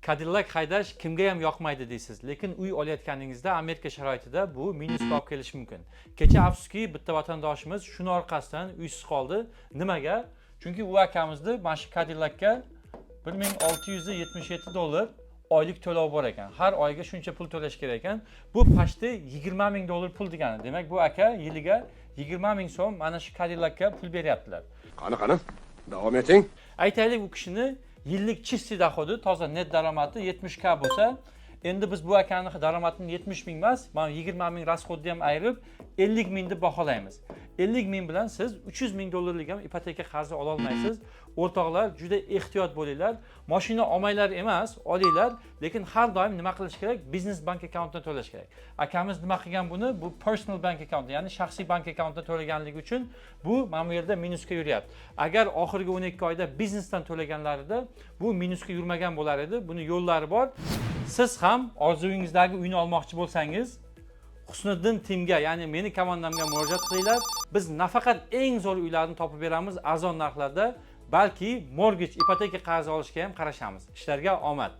Cadillac haydash kimga ham yoqmaydi deysiz, lekin uy olayotganingizda Amerika sharoitida bu minusga olib kelishi mumkin. Kecha afsuski bitta vatandoshimiz shuni orqasidan uysiz qoldi. Nimaga? Chunki u akamizni mana shu Cadillacga $1677 oylik to'lov bor ekan. Har oyga shuncha pul to'lash kerak ekan. Bu pashti $20,000 pul degani. Demak, bu aka yiliga 20,000 so'm mana shu Cadillacga pul beryaptilar. Qani, davom eting. Aytaylik, u kishini yillik chisti dohodi, toza net daromadi 70 k bo'lsa, endi biz bu akani daromadini 70 ming emas, mana 20 ming rasxodni ham ayirib 50 ming deb baholaymiz. 50 ming bilan siz 300 ming dollarlik ham ipoteka qarzi ola olmaysiz. O'rtoqlar, juda ehtiyot bo'linglar. Mashina olmaylar emas, olinglar, lekin har doim nima qilish kerak? Biznes bank akkauntdan to'lash kerak. Akamiz nima qilgan buni? Bu personal bank account, ya'ni shaxsiy bank akkauntdan to'laganligi uchun bu mana bu yerda minusga yuryapti. Agar oxirgi 12 oyda biznesdan to'laganlarida bu minusga yurmagan bo'lar edi. Buni yo'llari bor. Siz ham orzuyingizdagi uyni olmoqchi bo'lsangiz, Husniddin Timga, ya'ni meni komandamga murojaat qilinglar. Biz nafaqat eng zo'r uylarni topib beramiz arzon narxlarda, balki mortgage, ipoteka qarzi olishga ham qarashamiz. Ishlarga omad.